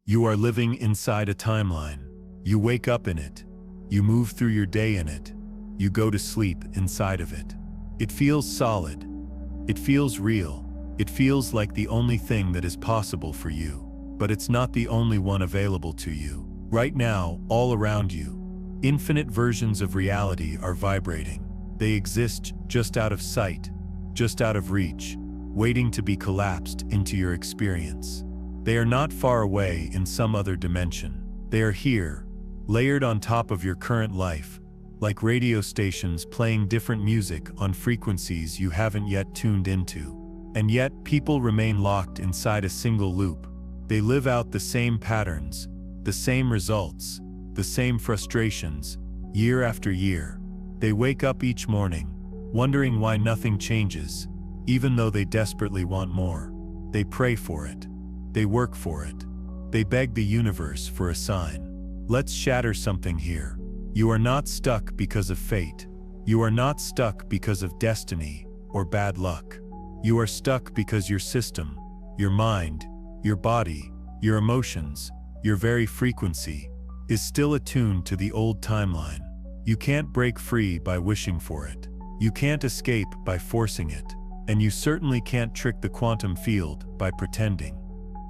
You are living inside a timeline. You wake up in it. You move through your day in it. You go to sleep inside of it. It feels solid. It feels real. It feels like the only thing that is possible for you. But it's not the only one available to you. Right now, all around you, infinite versions of reality are vibrating. They exist just out of sight, just out of reach, waiting to be collapsed into your experience. They are not far away in some other dimension. They are here, layered on top of your current life, like radio stations playing different music on frequencies you haven't yet tuned into. And yet, people remain locked inside a single loop. They live out the same patterns, the same results, the same frustrations, year after year. They wake up each morning, wondering why nothing changes, even though they desperately want more. They pray for it. They work for it. They beg the universe for a sign. Let's shatter something here. You are not stuck because of fate. You are not stuck because of destiny or bad luck. You are stuck because your system, your mind, your body, your emotions, your very frequency, is still attuned to the old timeline. You can't break free by wishing for it. You can't escape by forcing it. And you certainly can't trick the quantum field by pretending.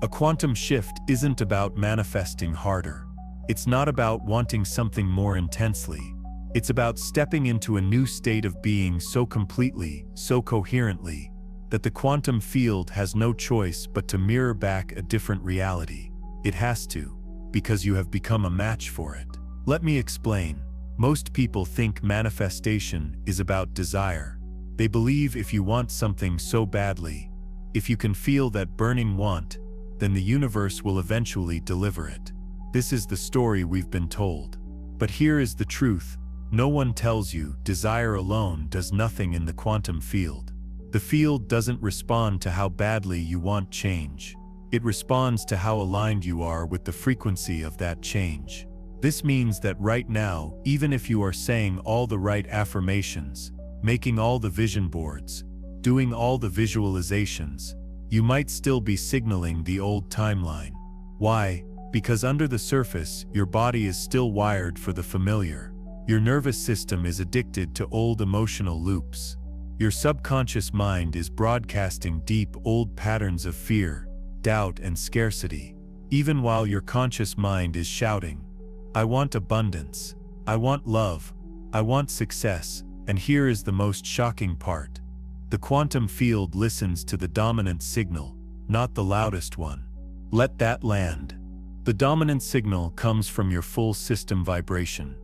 A quantum shift isn't about manifesting harder. It's not about wanting something more intensely. It's about stepping into a new state of being so completely, so coherently, that the quantum field has no choice but to mirror back a different reality. It has to, because you have become a match for it. Let me explain. Most people think manifestation is about desire. They believe if you want something so badly, if you can feel that burning want, then the universe will eventually deliver it. This is the story we've been told. But here is the truth. No one tells you desire alone does nothing in the quantum field. The field doesn't respond to how badly you want change. It responds to how aligned you are with the frequency of that change. This means that right now, even if you are saying all the right affirmations, making all the vision boards, doing all the visualizations, you might still be signaling the old timeline. Why? Because under the surface, your body is still wired for the familiar. Your nervous system is addicted to old emotional loops. Your subconscious mind is broadcasting deep old patterns of fear, doubt, and scarcity, even while your conscious mind is shouting, I want abundance, I want love, I want success. And here is the most shocking part. The quantum field listens to the dominant signal, not the loudest one. Let that land. The dominant signal comes from your full system vibration.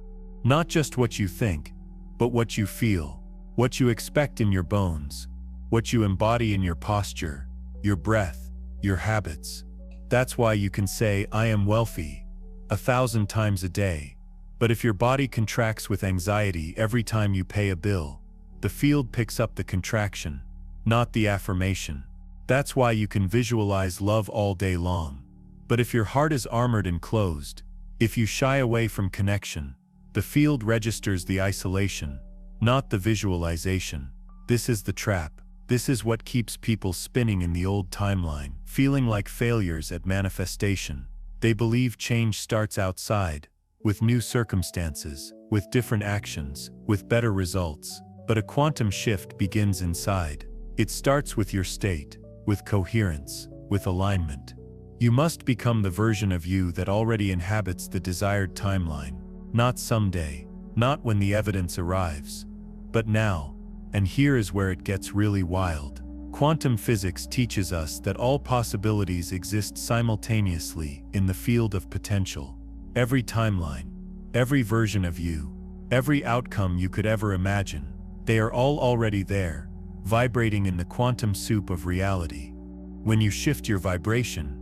Not just what you think, but what you feel, what you expect in your bones, what you embody in your posture, your breath, your habits. That's why you can say, I am wealthy, 1,000 times a day. But if your body contracts with anxiety every time you pay a bill, the field picks up the contraction, not the affirmation. That's why you can visualize love all day long. But if your heart is armored and closed, if you shy away from connection, the field registers the isolation, not the visualization. This is the trap. This is what keeps people spinning in the old timeline, feeling like failures at manifestation. They believe change starts outside, with new circumstances, with different actions, with better results. But a quantum shift begins inside. It starts with your state, with coherence, with alignment. You must become the version of you that already inhabits the desired timeline. Not someday, not when the evidence arrives, but now. And here is where it gets really wild. Quantum physics teaches us that all possibilities exist simultaneously in the field of potential. Every timeline, every version of you, every outcome you could ever imagine, they are all already there, vibrating in the quantum soup of reality. When you shift your vibration,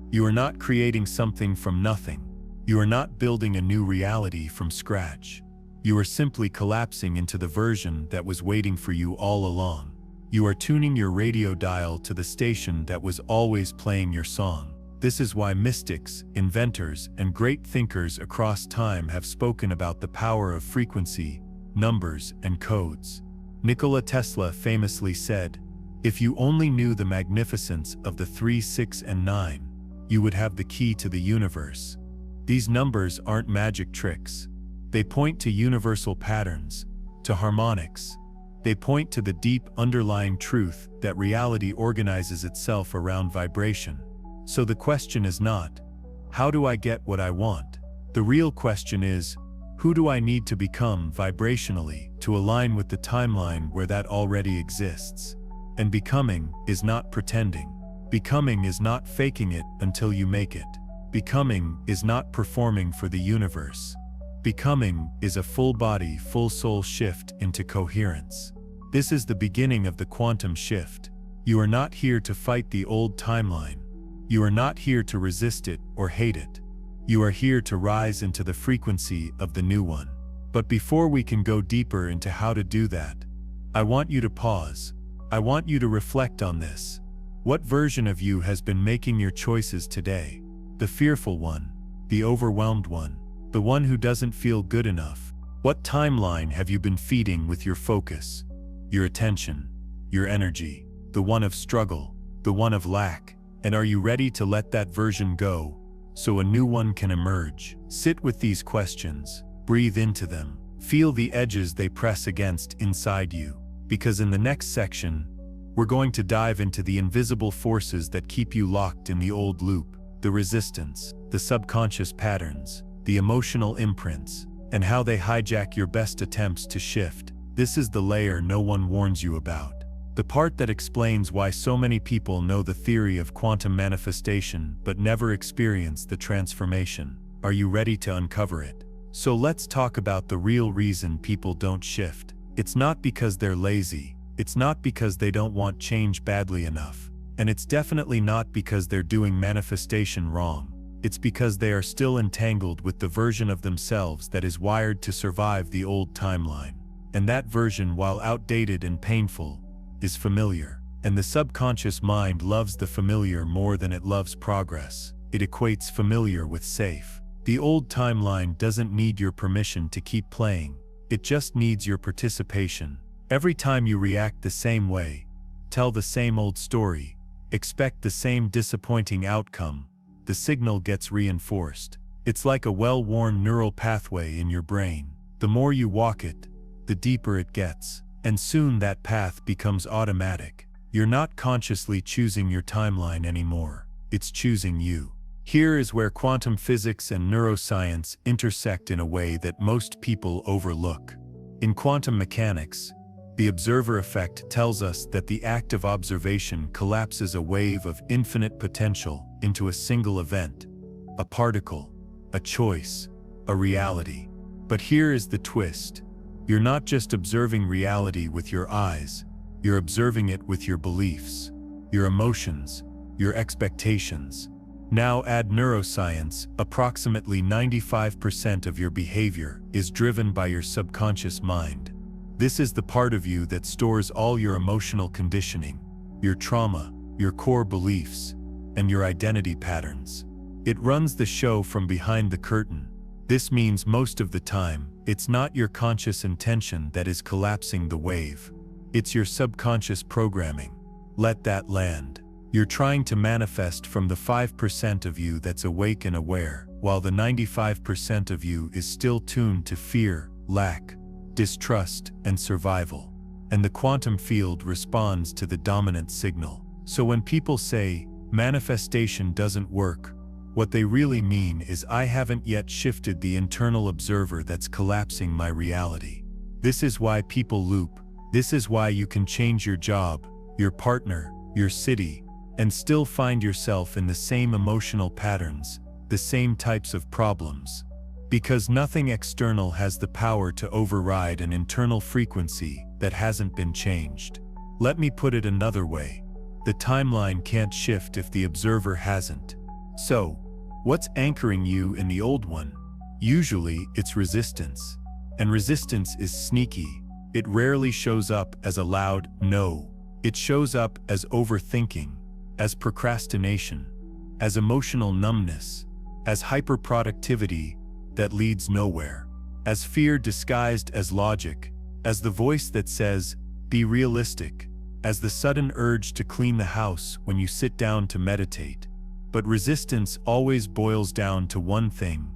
you are not creating something from nothing. You are not building a new reality from scratch. You are simply collapsing into the version that was waiting for you all along. You are tuning your radio dial to the station that was always playing your song. This is why mystics, inventors, and great thinkers across time have spoken about the power of frequency, numbers, and codes. Nikola Tesla famously said, "If you only knew the magnificence of the 3, 6, and 9, you would have the key to the universe. These numbers aren't magic tricks. They point to universal patterns, to harmonics. They point to the deep underlying truth that reality organizes itself around vibration. So the question is not, how do I get what I want? The real question is, who do I need to become vibrationally to align with the timeline where that already exists? And becoming is not pretending. Becoming is not faking it until you make it. Becoming is not performing for the universe. Becoming is a full-body, full-soul shift into coherence. This is the beginning of the quantum shift. You are not here to fight the old timeline. You are not here to resist it or hate it. You are here to rise into the frequency of the new one. But before we can go deeper into how to do that, I want you to pause. I want you to reflect on this. What version of you has been making your choices today? The fearful one, the overwhelmed one, the one who doesn't feel good enough. What timeline have you been feeding with your focus, your attention, your energy? The one of struggle, the one of lack. And are you ready to let that version go so a new one can emerge? Sit with these questions, breathe into them, feel the edges they press against inside you. Because in the next section, we're going to dive into the invisible forces that keep you locked in the old loop, the resistance, the subconscious patterns, the emotional imprints, and how they hijack your best attempts to shift. This is the layer no one warns you about. The part that explains why so many people know the theory of quantum manifestation but never experience the transformation. Are you ready to uncover it? So let's talk about the real reason people don't shift. It's not because they're lazy. It's not because they don't want change badly enough. And it's definitely not because they're doing manifestation wrong. It's because they are still entangled with the version of themselves that is wired to survive the old timeline. And that version, while outdated and painful, is familiar. And the subconscious mind loves the familiar more than it loves progress. It equates familiar with safe. The old timeline doesn't need your permission to keep playing. It just needs your participation. Every time you react the same way, tell the same old story, expect the same disappointing outcome, the signal gets reinforced. It's like a well-worn neural pathway in your brain. The more you walk it, the deeper it gets. And soon that path becomes automatic. You're not consciously choosing your timeline anymore. It's choosing you. Here is where quantum physics and neuroscience intersect in a way that most people overlook. In quantum mechanics, the observer effect tells us that the act of observation collapses a wave of infinite potential into a single event, a particle, a choice, a reality. But here is the twist. You're not just observing reality with your eyes, you're observing it with your beliefs, your emotions, your expectations. Now add neuroscience. Approximately 95% of your behavior is driven by your subconscious mind. This is the part of you that stores all your emotional conditioning, your trauma, your core beliefs, and your identity patterns. It runs the show from behind the curtain. This means most of the time, it's not your conscious intention that is collapsing the wave. It's your subconscious programming. Let that land. You're trying to manifest from the 5% of you that's awake and aware, while the 95% of you is still tuned to fear, lack, distrust, and survival. And the quantum field responds to the dominant signal. So when people say, manifestation doesn't work, what they really mean is I haven't yet shifted the internal observer that's collapsing my reality. This is why people loop. This is why you can change your job, your partner, your city, and still find yourself in the same emotional patterns, the same types of problems. Because nothing external has the power to override an internal frequency that hasn't been changed. Let me put it another way. The timeline can't shift if the observer hasn't. So, what's anchoring you in the old one? Usually, it's resistance. And resistance is sneaky. It rarely shows up as a loud no. It shows up as overthinking, as procrastination, as emotional numbness, as hyperproductivity that leads nowhere, as fear disguised as logic, as the voice that says, be realistic, as the sudden urge to clean the house when you sit down to meditate. But resistance always boils down to one thing.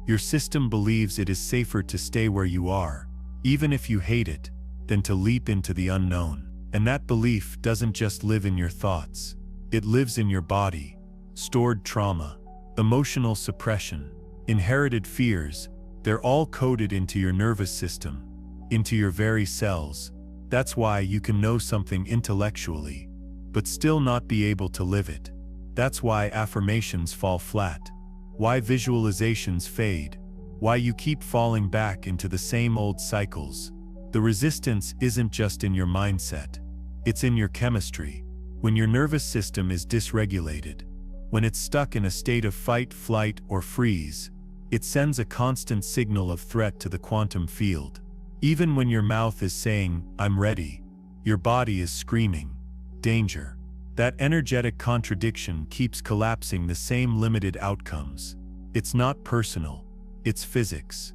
Your system believes it is safer to stay where you are, even if you hate it, than to leap into the unknown. And that belief doesn't just live in your thoughts. It lives in your body. Stored trauma, emotional suppression, inherited fears, they're all coded into your nervous system, into your very cells. That's why you can know something intellectually, but still not be able to live it. That's why affirmations fall flat, why visualizations fade, why you keep falling back into the same old cycles. The resistance isn't just in your mindset, it's in your chemistry. When your nervous system is dysregulated, when it's stuck in a state of fight, flight, or freeze, it sends a constant signal of threat to the quantum field. Even when your mouth is saying, "I'm ready," your body is screaming, "Danger." That energetic contradiction keeps collapsing the same limited outcomes. It's not personal, it's physics.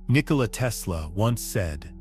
Nikola Tesla once said,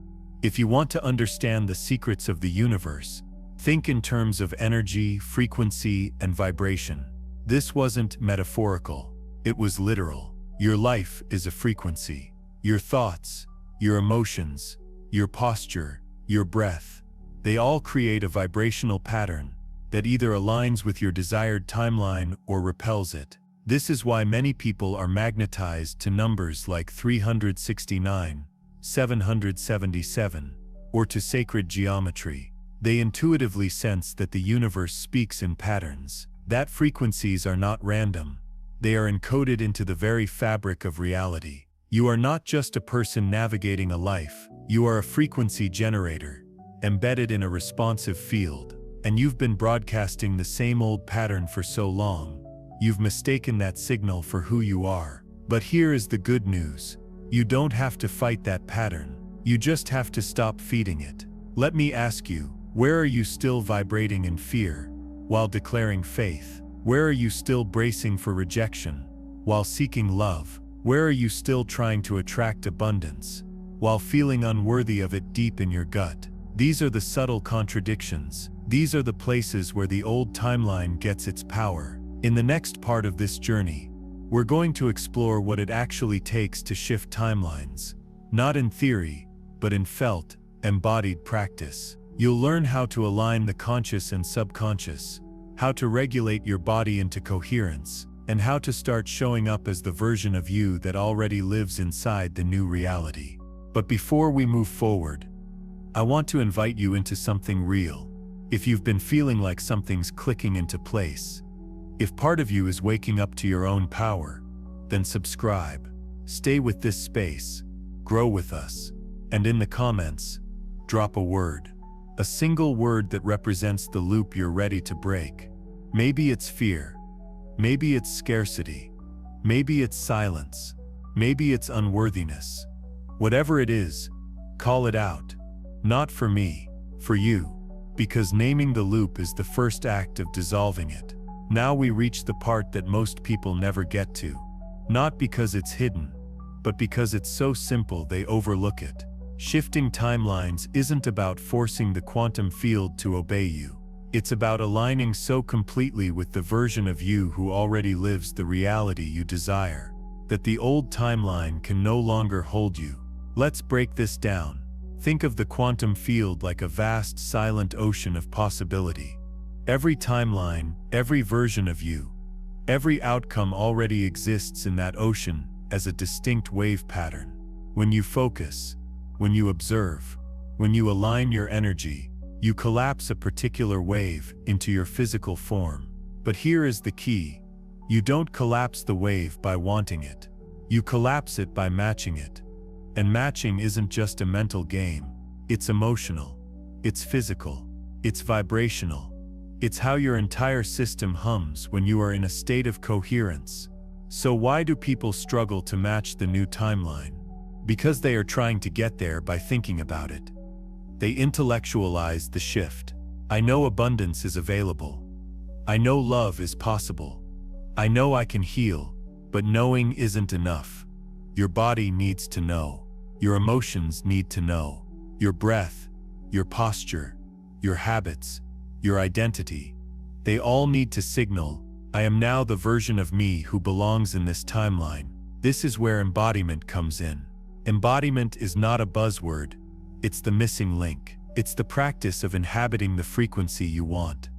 "If you want to understand the secrets of the universe, think in terms of energy, frequency, and vibration." This wasn't metaphorical, it was literal. Your life is a frequency. Your thoughts, your emotions, your posture, your breath, they all create a vibrational pattern that either aligns with your desired timeline or repels it. This is why many people are magnetized to numbers like 369, 777, or to sacred geometry. They intuitively sense that the universe speaks in patterns. That frequencies are not random. They are encoded into the very fabric of reality. You are not just a person navigating a life, you are a frequency generator, embedded in a responsive field. And you've been broadcasting the same old pattern for so long. You've mistaken that signal for who you are. But here is the good news. You don't have to fight that pattern. You just have to stop feeding it. Let me ask you, where are you still vibrating in fear while declaring faith? Where are you still bracing for rejection while seeking love? Where are you still trying to attract abundance while feeling unworthy of it deep in your gut? These are the subtle contradictions. These are the places where the old timeline gets its power. In the next part of this journey, we're going to explore what it actually takes to shift timelines. Not in theory, but in felt, embodied practice. You'll learn how to align the conscious and subconscious, how to regulate your body into coherence, and how to start showing up as the version of you that already lives inside the new reality. But before we move forward, I want to invite you into something real. If you've been feeling like something's clicking into place, if part of you is waking up to your own power, then subscribe. Stay with this space, grow with us, and in the comments, drop a word. A single word that represents the loop you're ready to break. Maybe it's fear. Maybe it's scarcity. Maybe it's silence. Maybe it's unworthiness. Whatever it is, call it out. Not for me, for you. Because naming the loop is the first act of dissolving it. Now we reach the part that most people never get to. Not because it's hidden, but because it's so simple they overlook it. Shifting timelines isn't about forcing the quantum field to obey you. It's about aligning so completely with the version of you who already lives the reality you desire, that the old timeline can no longer hold you. Let's break this down. Think of the quantum field like a vast, silent ocean of possibility. Every timeline, every version of you, every outcome already exists in that ocean as a distinct wave pattern. When you focus, when you observe, when you align your energy, you collapse a particular wave into your physical form. But here is the key. You don't collapse the wave by wanting it. You collapse it by matching it. And matching isn't just a mental game. It's emotional. It's physical. It's vibrational. It's how your entire system hums when you are in a state of coherence. So why do people struggle to match the new timeline? Because they are trying to get there by thinking about it. They intellectualize the shift. I know abundance is available. I know love is possible. I know I can heal, but knowing isn't enough. Your body needs to know. Your emotions need to know. Your breath, your posture, your habits, your identity. They all need to signal, I am now the version of me who belongs in this timeline. This is where embodiment comes in. Embodiment is not a buzzword, it's the missing link. It's the practice of inhabiting the frequency you want,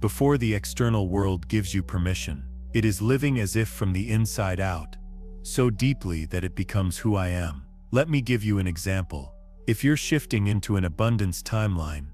before the external world gives you permission. It is living as if from the inside out, so deeply that it becomes who I am. Let me give you an example. If you're shifting into an abundance timeline,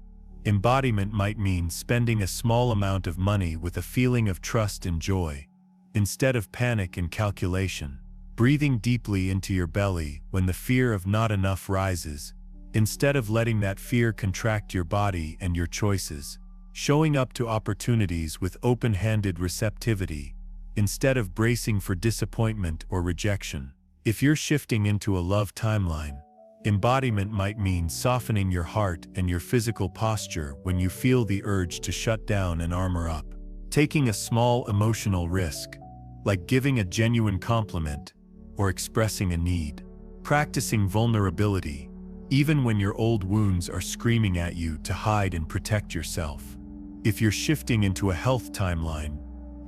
embodiment might mean spending a small amount of money with a feeling of trust and joy, instead of panic and calculation. Breathing deeply into your belly when the fear of not enough rises, instead of letting that fear contract your body and your choices. Showing up to opportunities with open-handed receptivity, instead of bracing for disappointment or rejection. If you're shifting into a love timeline, embodiment might mean softening your heart and your physical posture when you feel the urge to shut down and armor up. Taking a small emotional risk, like giving a genuine compliment or expressing a need. Practicing vulnerability, even when your old wounds are screaming at you to hide and protect yourself. If you're shifting into a health timeline,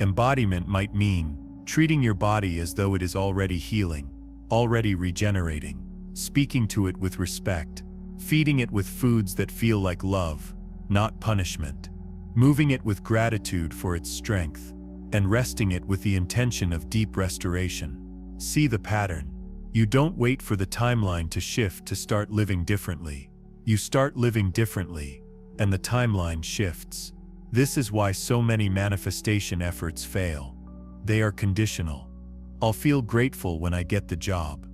embodiment might mean treating your body as though it is already healing, already regenerating, speaking to it with respect, feeding it with foods that feel like love, not punishment, moving it with gratitude for its strength, and resting it with the intention of deep restoration. See the pattern. You don't wait for the timeline to shift to start living differently. You start living differently, and the timeline shifts. This is why so many manifestation efforts fail. They are conditional. I'll feel grateful when I get the job.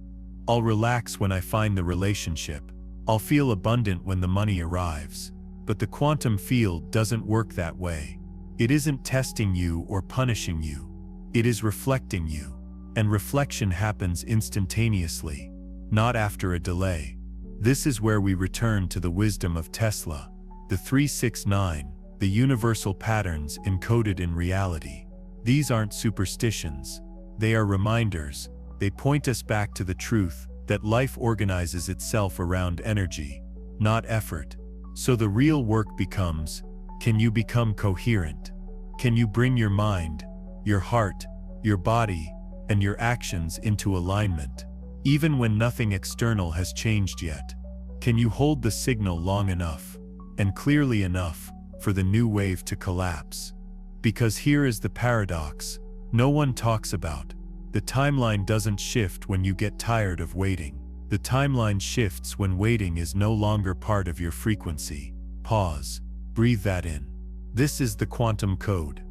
I'll relax when I find the relationship. I'll feel abundant when the money arrives. But the quantum field doesn't work that way. It isn't testing you or punishing you. It is reflecting you. And reflection happens instantaneously, not after a delay. This is where we return to the wisdom of Tesla, the 369, the universal patterns encoded in reality. These aren't superstitions. They are reminders. They point us back to the truth that life organizes itself around energy, not effort. So the real work becomes, can you become coherent? Can you bring your mind, your heart, your body, and your actions into alignment, even when nothing external has changed yet? Can you hold the signal long enough, and clearly enough, for the new wave to collapse? Because here is the paradox no one talks about. The timeline doesn't shift when you get tired of waiting. The timeline shifts when waiting is no longer part of your frequency. Pause. Breathe that in. This is the quantum code.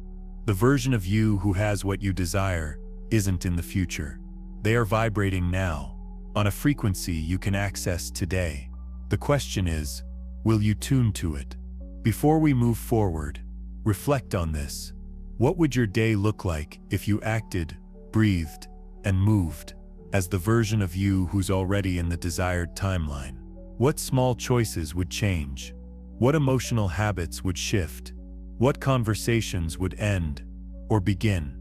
The version of you who has what you desire isn't in the future. They are vibrating now, on a frequency you can access today. The question is, will you tune to it? Before we move forward, reflect on this. What would your day look like if you acted, breathed, and moved as the version of you who's already in the desired timeline? What small choices would change? What emotional habits would shift? What conversations would end or begin?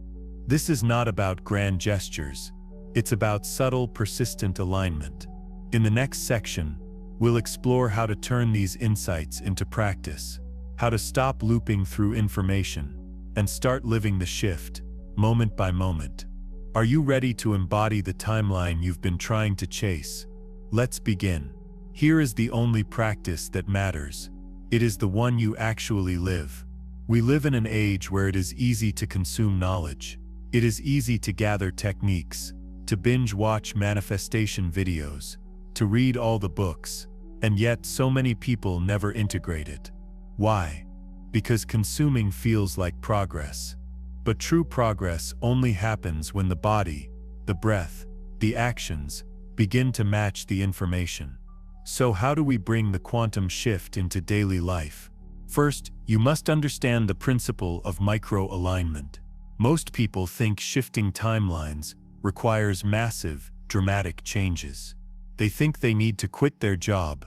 This is not about grand gestures. It's about subtle, persistent alignment. In the next section, we'll explore how to turn these insights into practice, how to stop looping through information, and start living the shift, moment by moment. Are you ready to embody the timeline you've been trying to chase? Let's begin. Here is the only practice that matters. It is the one you actually live. We live in an age where it is easy to consume knowledge. It is easy to gather techniques, to binge-watch manifestation videos, to read all the books, and yet so many people never integrate it. Why? Because consuming feels like progress. But true progress only happens when the body, the breath, the actions begin to match the information. So how do we bring the quantum shift into daily life? First, you must understand the principle of micro-alignment. Most people think shifting timelines requires massive, dramatic changes. They think they need to quit their job,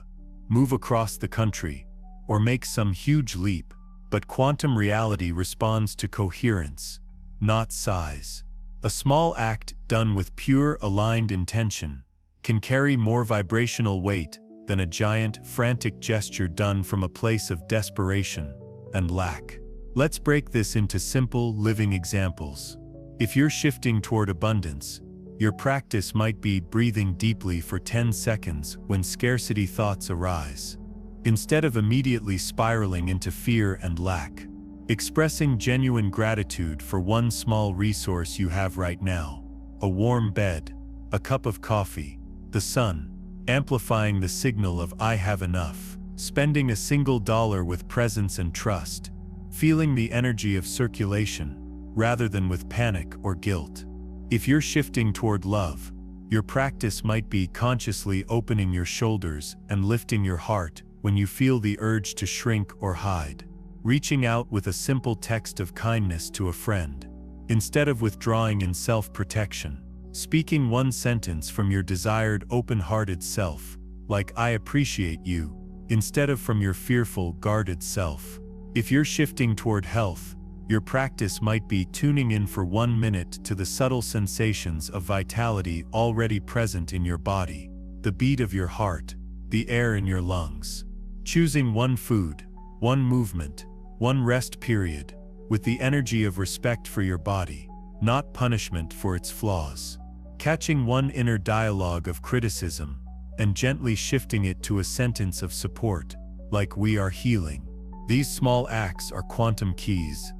move across the country, or make some huge leap. But quantum reality responds to coherence, not size. A small act done with pure, aligned intention can carry more vibrational weight than a giant, frantic gesture done from a place of desperation and lack. Let's break this into simple, living examples. If you're shifting toward abundance, your practice might be breathing deeply for 10 seconds when scarcity thoughts arise. Instead of immediately spiraling into fear and lack, expressing genuine gratitude for one small resource you have right now: a warm bed, a cup of coffee, the sun, amplifying the signal of "I have enough." Spending a single dollar with presence and trust, feeling the energy of circulation, rather than with panic or guilt. If you're shifting toward love, your practice might be consciously opening your shoulders and lifting your heart when you feel the urge to shrink or hide. Reaching out with a simple text of kindness to a friend, instead of withdrawing in self-protection. Speaking one sentence from your desired open-hearted self, like "I appreciate you," instead of from your fearful, guarded self. If you're shifting toward health, your practice might be tuning in for 1 minute to the subtle sensations of vitality already present in your body, the beat of your heart, the air in your lungs. Choosing one food, one movement, one rest period, with the energy of respect for your body, not punishment for its flaws. Catching one inner dialogue of criticism, and gently shifting it to a sentence of support, like "We are healing." These small acts are quantum keys.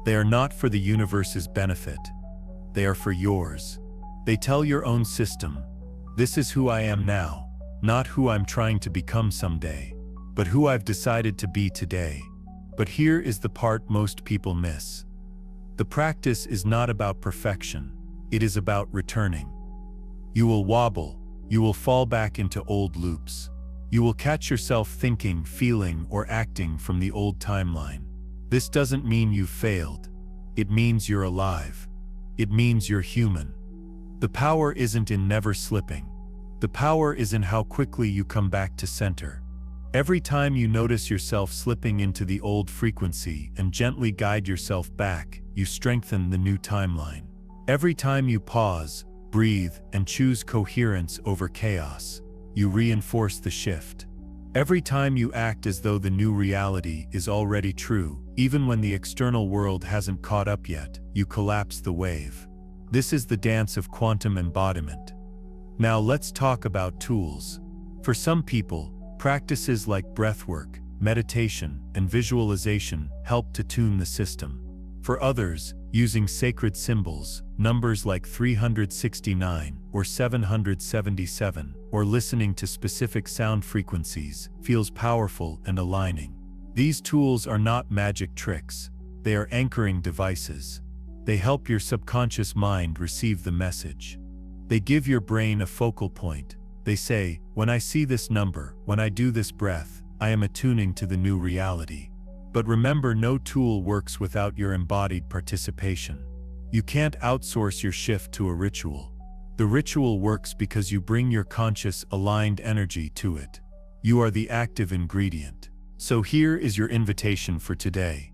They are not for the universe's benefit. They are for yours. They tell your own system, "This is who I am now, not who I'm trying to become someday, but who I've decided to be today." But here is the part most people miss. The practice is not about perfection. It is about returning. You will wobble. You will fall back into old loops. You will catch yourself thinking, feeling, or acting from the old timeline. This doesn't mean you've failed. It means you're alive. It means you're human. The power isn't in never slipping. The power is in how quickly you come back to center. Every time you notice yourself slipping into the old frequency and gently guide yourself back, you strengthen the new timeline. Every time you pause, breathe, and choose coherence over chaos, you reinforce the shift. Every time you act as though the new reality is already true, even when the external world hasn't caught up yet, you collapse the wave. This is the dance of quantum embodiment. Now let's talk about tools. For some people, practices like breathwork, meditation, and visualization help to tune the system. For others, using sacred symbols, numbers like 369 or 777, or listening to specific sound frequencies, feels powerful and aligning. These tools are not magic tricks. They are anchoring devices. They help your subconscious mind receive the message. They give your brain a focal point. They say, "When I see this number, when I do this breath, I am attuning to the new reality." But remember, no tool works without your embodied participation. You can't outsource your shift to a ritual. The ritual works because you bring your conscious, aligned energy to it. You are the active ingredient. So here is your invitation for today.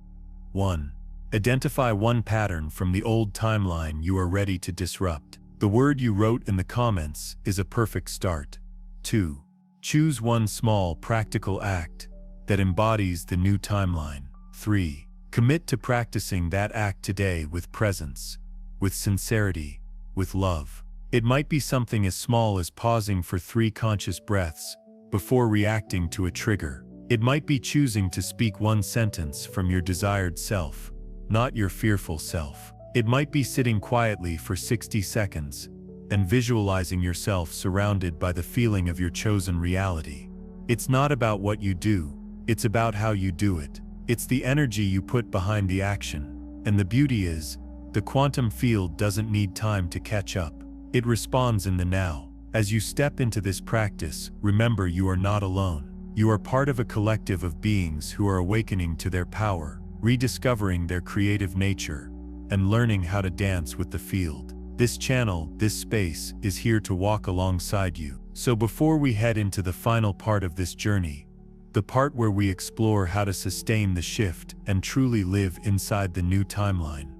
1. Identify one pattern from the old timeline you are ready to disrupt. The word you wrote in the comments is a perfect start. 2. Choose one small, practical act that embodies the new timeline. 3. Commit to practicing that act today with presence, with sincerity, with love. It might be something as small as pausing for 3 conscious breaths before reacting to a trigger. It might be choosing to speak one sentence from your desired self, not your fearful self. It might be sitting quietly for 60 seconds and visualizing yourself surrounded by the feeling of your chosen reality. It's not about what you do. It's about how you do it. It's the energy you put behind the action. And the beauty is, the quantum field doesn't need time to catch up. It responds in the now. As you step into this practice, remember you are not alone. You are part of a collective of beings who are awakening to their power, rediscovering their creative nature, and learning how to dance with the field. This channel, this space, is here to walk alongside you. So before we head into the final part of this journey, the part where we explore how to sustain the shift and truly live inside the new timeline,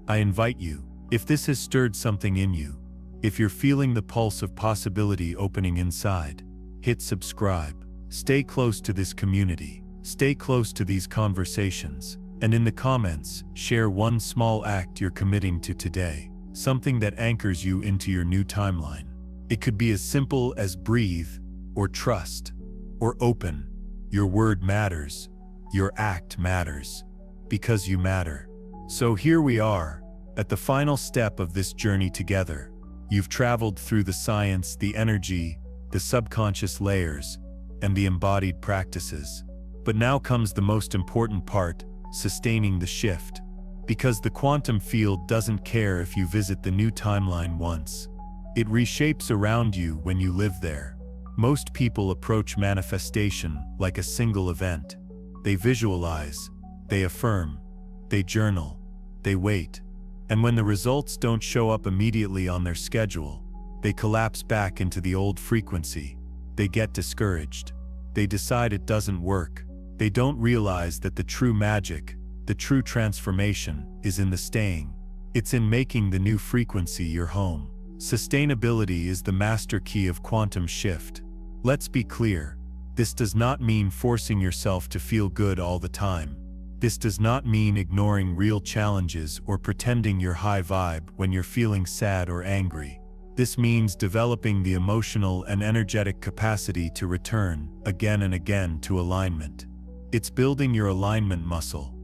I invite you, if this has stirred something in you, if you're feeling the pulse of possibility opening inside, hit subscribe. Stay close to this community. Stay close to these conversations. And in the comments, share one small act you're committing to today, something that anchors you into your new timeline. It could be as simple as breathe, or trust, or open. Your word matters. Your act matters. Because you matter. So here we are, at the final step of this journey together. You've traveled through the science, the energy, the subconscious layers, and the embodied practices. But now comes the most important part, sustaining the shift. Because the quantum field doesn't care if you visit the new timeline once. It reshapes around you when you live there. Most people approach manifestation like a single event. They visualize, they affirm, they journal, they wait. And when the results don't show up immediately on their schedule, they collapse back into the old frequency. They get discouraged. They decide it doesn't work. They don't realize that the true magic, the true transformation, is in the staying. It's in making the new frequency your home. Sustainability is the master key of quantum shift. Let's be clear. This does not mean forcing yourself to feel good all the time. This does not mean ignoring real challenges or pretending you're high vibe when you're feeling sad or angry. This means developing the emotional and energetic capacity to return, again and again, to alignment. It's building your alignment muscle.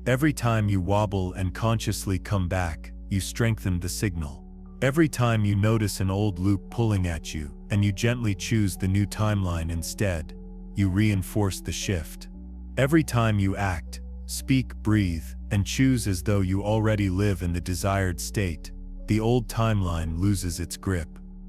Every time you wobble and consciously come back, you strengthen the signal. Every time you notice an old loop pulling at you, and you gently choose the new timeline instead, you reinforce the shift. Every time you act, speak, breathe, and choose as though you already live in the desired state, the old timeline loses its grip.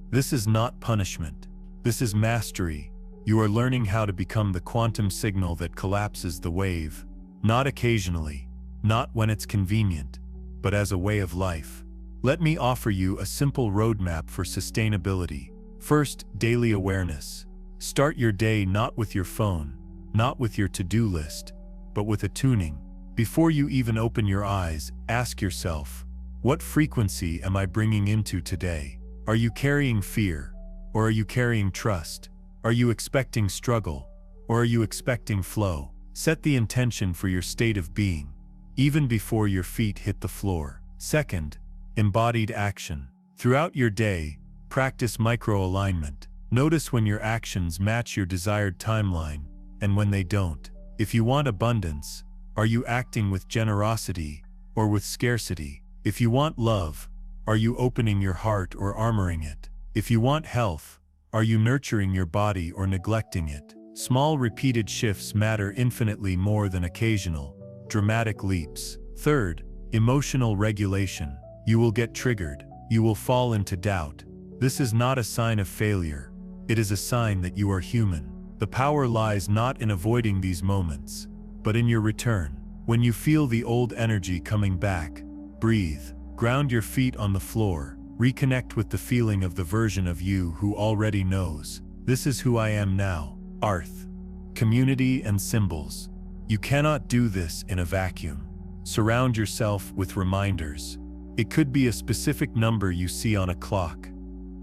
This is not punishment. This is mastery. You are learning how to become the quantum signal that collapses the wave. Not occasionally, not when it's convenient, but as a way of life. Let me offer you a simple roadmap for sustainability. First, daily awareness. Start your day not with your phone, not with your to-do list, but with a tuning. Before you even open your eyes, ask yourself, what frequency am I bringing into today? Are you carrying fear? Or are you carrying trust? Are you expecting struggle? Or are you expecting flow? Set the intention for your state of being, even before your feet hit the floor. Second, embodied action. Throughout your day, practice micro-alignment. Notice when your actions match your desired timeline, and when they don't. If you want abundance, are you acting with generosity or with scarcity? If you want love, are you opening your heart or armoring it? If you want health, are you nurturing your body or neglecting it? Small repeated shifts matter infinitely more than occasional, dramatic leaps. Third, emotional regulation. You will get triggered. You will fall into doubt. This is not a sign of failure. It is a sign that you are human. The power lies not in avoiding these moments, but in your return. When you feel the old energy coming back, breathe. Ground your feet on the floor. Reconnect with the feeling of the version of you who already knows. This is who I am now. Arth. Community and symbols. You cannot do this in a vacuum. Surround yourself with reminders. It could be a specific number you see on a clock,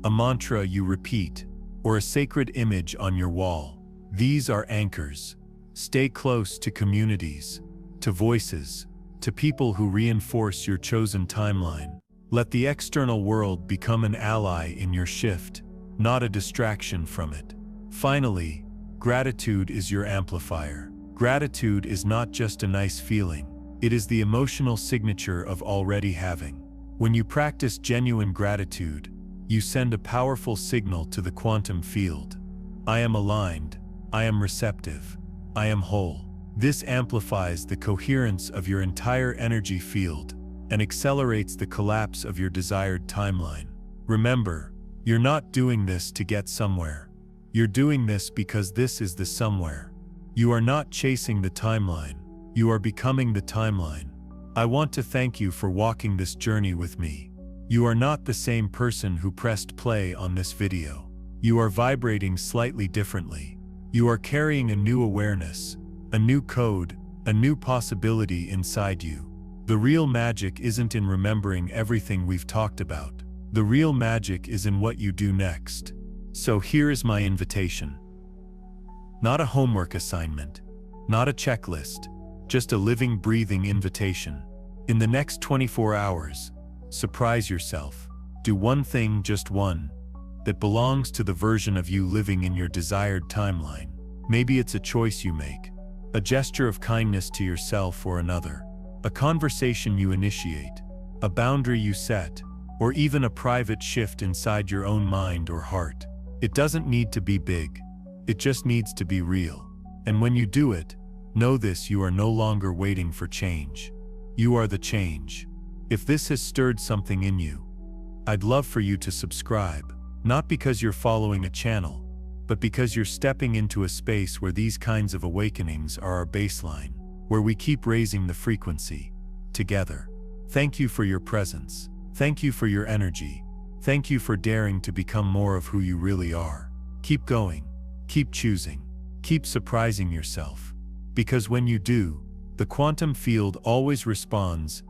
a mantra you repeat, or a sacred image on your wall. These are anchors. Stay close to communities, to voices, to people who reinforce your chosen timeline. Let the external world become an ally in your shift, not a distraction from it. Finally, gratitude is your amplifier. Gratitude is not just a nice feeling. It is the emotional signature of already having. When you practice genuine gratitude, you send a powerful signal to the quantum field. I am aligned. I am receptive. I am whole. This amplifies the coherence of your entire energy field and accelerates the collapse of your desired timeline. Remember, you're not doing this to get somewhere. You're doing this because this is the somewhere. You are not chasing the timeline. You are becoming the timeline. I want to thank you for walking this journey with me. You are not the same person who pressed play on this video. You are vibrating slightly differently. You are carrying a new awareness, a new code, a new possibility inside you. The real magic isn't in remembering everything we've talked about. The real magic is in what you do next. So here is my invitation. Not a homework assignment, not a checklist, just a living, breathing invitation. In the next 24 hours, surprise yourself. Do one thing, just one, that belongs to the version of you living in your desired timeline. Maybe it's a choice you make, a gesture of kindness to yourself or another, a conversation you initiate, a boundary you set, or even a private shift inside your own mind or heart. It doesn't need to be big. It just needs to be real. And when you do it, know this: you are no longer waiting for change. You are the change. If this has stirred something in you, I'd love for you to subscribe, not because you're following a channel, but because you're stepping into a space where these kinds of awakenings are our baseline, where we keep raising the frequency together. Thank you for your presence. Thank you for your energy. Thank you for daring to become more of who you really are. Keep going. Keep choosing. Keep surprising yourself. Because when you do, the quantum field always responds